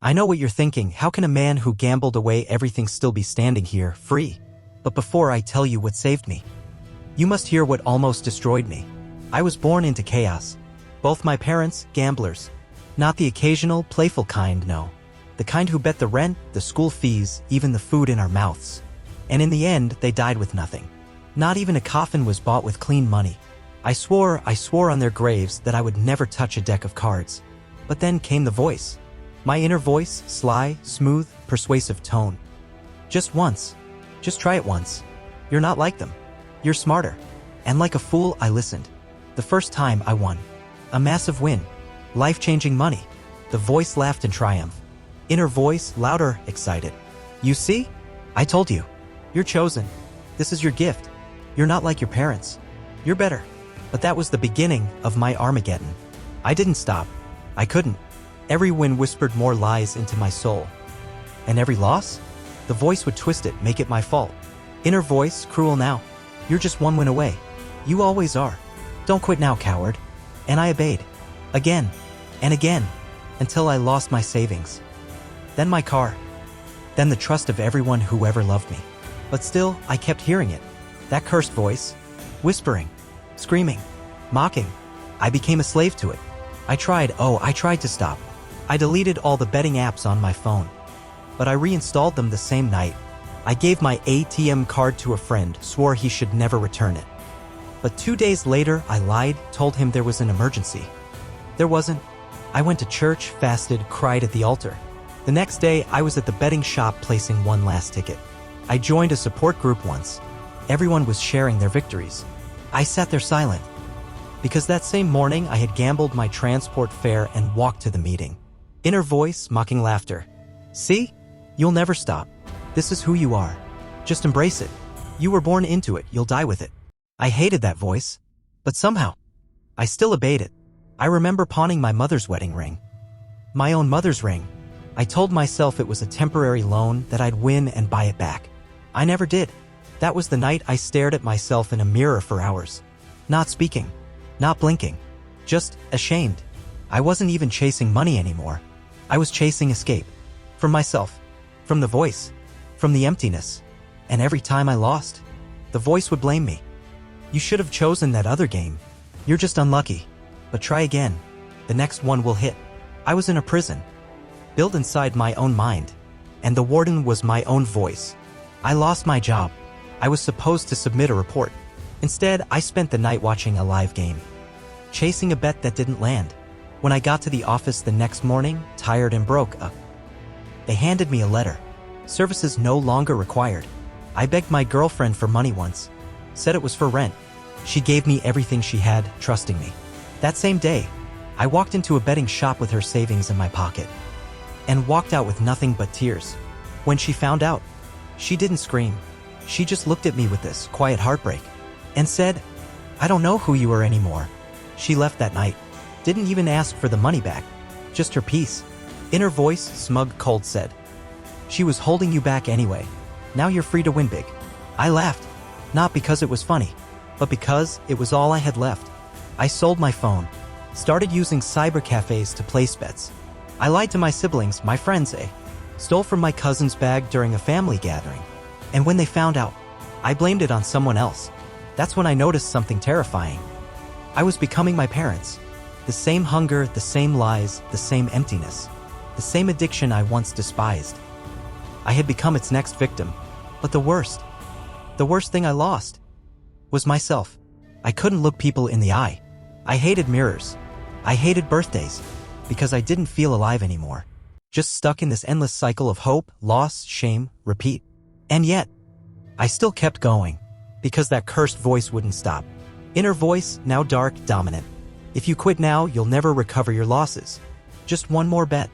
I know what you're thinking. How can a man who gambled away everything still be standing here, free? But before I tell you what saved me, you must hear what almost destroyed me. I was born into chaos. Both my parents, gamblers. Not the occasional, playful kind, no. The kind who bet the rent, the school fees, even the food in our mouths. And in the end, they died with nothing. Not even a coffin was bought with clean money. I swore on their graves that I would never touch a deck of cards. But then came the voice. My inner voice, sly, smooth, persuasive tone. Just once. Just try it once. You're not like them. You're smarter. And like a fool, I listened. The first time I won. A massive win. Life-changing money. The voice laughed in triumph. Inner voice, louder, excited. You see? I told you. You're chosen. This is your gift. You're not like your parents. You're better. But that was the beginning of my Armageddon. I didn't stop. I couldn't. Every win whispered more lies into my soul. And every loss? The voice would twist it, make it my fault. Inner voice, cruel now. You're just one win away. You always are. Don't quit now, coward. And I obeyed. Again. And again. Until I lost my savings. Then my car. Then the trust of everyone who ever loved me. But still, I kept hearing it. That cursed voice. Whispering. Screaming. Mocking. I became a slave to it. I tried to stop. I deleted all the betting apps on my phone. But I reinstalled them the same night. I gave my ATM card to a friend, swore he should never return it. But 2 days later, I lied, told him there was an emergency. There wasn't. I went to church, fasted, cried at the altar. The next day, I was at the betting shop placing one last ticket. I joined a support group once. Everyone was sharing their victories. I sat there silent. Because that same morning, I had gambled my transport fare and walked to the meeting. Inner voice, mocking laughter. See? You'll never stop. This is who you are. Just embrace it. You were born into it, you'll die with it. I hated that voice. But somehow, I still obeyed it. I remember pawning my mother's wedding ring. My own mother's ring. I told myself it was a temporary loan, that I'd win and buy it back. I never did. That was the night I stared at myself in a mirror for hours. Not speaking. Not blinking. Just ashamed. I wasn't even chasing money anymore. I was chasing escape. From myself. From the voice. From the emptiness. And every time I lost, the voice would blame me. You should have chosen that other game. You're just unlucky. But try again. The next one will hit. I was in a prison. Built inside my own mind. And the warden was my own voice. I lost my job. I was supposed to submit a report. Instead, I spent the night watching a live game. Chasing a bet that didn't land. When I got to the office the next morning, tired and broke, they handed me a letter. Services no longer required. I begged my girlfriend for money once. Said it was for rent. She gave me everything she had, trusting me. That same day, I walked into a betting shop with her savings in my pocket. And walked out with nothing but tears. When she found out, she didn't scream. She just looked at me with this quiet heartbreak. And said, I don't know who you are anymore. She left that night. Didn't even ask for the money back. Just her peace. Inner voice, smug, cold, said, she was holding you back anyway. Now you're free to win big. I laughed. Not because it was funny, but because it was all I had left. I sold my phone. Started using cyber cafes to place bets. I lied to my siblings, my friends, stole from my cousin's bag during a family gathering. And when they found out, I blamed it on someone else. That's when I noticed something terrifying. I was becoming my parents. The same hunger, the same lies, the same emptiness. The same addiction I once despised. I had become its next victim. But the worst thing I lost was myself. I couldn't look people in the eye. I hated mirrors. I hated birthdays. Because I didn't feel alive anymore. Just stuck in this endless cycle of hope, loss, shame, repeat. And yet, I still kept going. Because that cursed voice wouldn't stop. Inner voice, now dark, dominant. If you quit now, you'll never recover your losses. Just one more bet.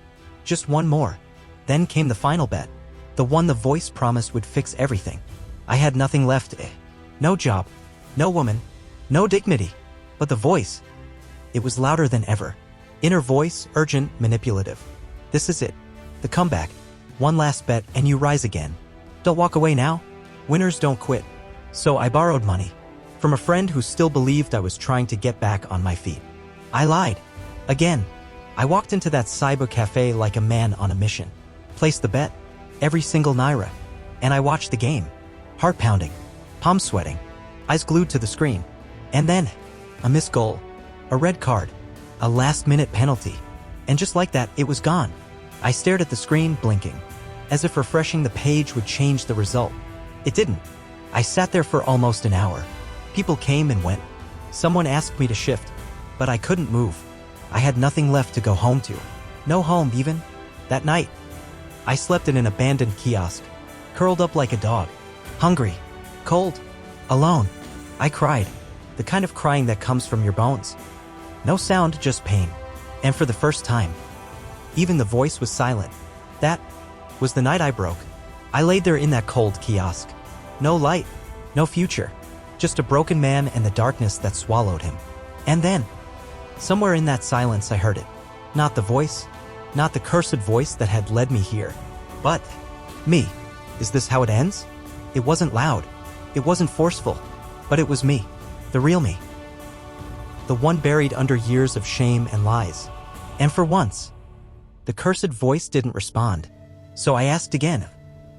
Just one more. Then came the final bet. The one the voice promised would fix everything. I had nothing left. No job. No woman. No dignity. But the voice. It was louder than ever. Inner voice, urgent, manipulative. This is it. The comeback. One last bet and you rise again. Don't walk away now. Winners don't quit. So I borrowed money. From a friend who still believed I was trying to get back on my feet. I lied. Again. I walked into that cyber cafe like a man on a mission. Placed the bet, every single naira. And I watched the game. Heart pounding, palms sweating, eyes glued to the screen. And then, a missed goal, a red card, a last-minute penalty. And just like that, it was gone. I stared at the screen, blinking, as if refreshing the page would change the result. It didn't. I sat there for almost an hour. People came and went. Someone asked me to shift, but I couldn't move. I had nothing left to go home to. No home, even. That night, I slept in an abandoned kiosk, curled up like a dog. Hungry, cold, alone. I cried, the kind of crying that comes from your bones. No sound, just pain. And for the first time, even the voice was silent. That was the night I broke. I laid there in that cold kiosk. No light, no future. Just a broken man and the darkness that swallowed him. And then, somewhere in that silence I heard it. Not the voice, not the cursed voice that had led me here, but me. Is this how it ends? It wasn't loud. It wasn't forceful. But it was me. The real me. The one buried under years of shame and lies. And for once, the cursed voice didn't respond. So I asked again,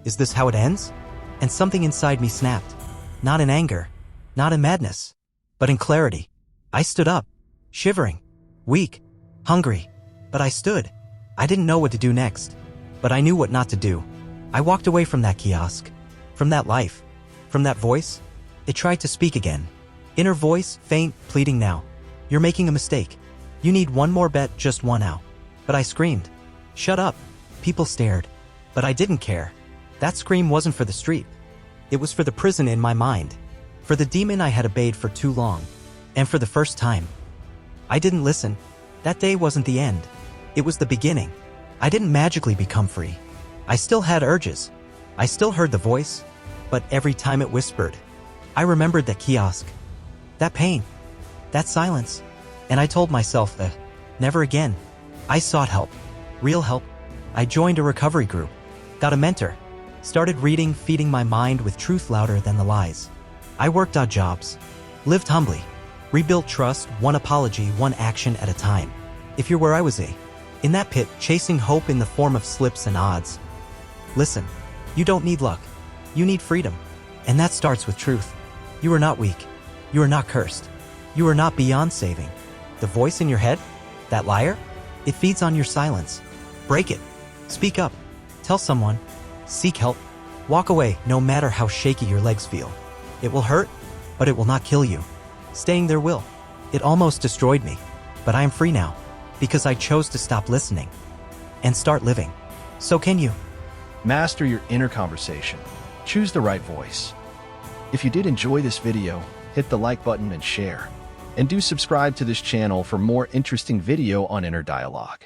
is this how it ends? And something inside me snapped. Not in anger, not in madness, but in clarity. I stood up, shivering, weak, hungry. But I stood. I didn't know what to do next, but I knew what not to do. I walked away from that kiosk, from that life, from that voice. It tried to speak again. Inner voice, faint, pleading now. You're making a mistake. You need one more bet, just one out. But I screamed. Shut up. People stared. But I didn't care. That scream wasn't for the street. It was for the prison in my mind. For the demon I had obeyed for too long. And for the first time. I didn't listen. That day wasn't the end. It was the beginning. I didn't magically become free. I still had urges. I still heard the voice. But every time it whispered, I remembered that kiosk. That pain. That silence. And I told myself that, never again. I sought help. Real help. I joined a recovery group. Got a mentor. Started reading, feeding my mind with truth louder than the lies. I worked odd jobs. Lived humbly. Rebuilt trust, one apology, one action at a time. If you're where I was in that pit, chasing hope in the form of slips and odds. Listen, you don't need luck. You need freedom. And that starts with truth. You are not weak. You are not cursed. You are not beyond saving. The voice in your head, that liar, it feeds on your silence. Break it. Speak up. Tell someone. Seek help. Walk away, no matter how shaky your legs feel. It will hurt, but it will not kill you. Staying there will. It almost destroyed me, but I am free now, because I chose to stop listening and start living. So can you. Master your inner conversation. Choose the right voice. If you did enjoy this video, hit the like button and share. And do subscribe to this channel for more interesting video on inner dialogue.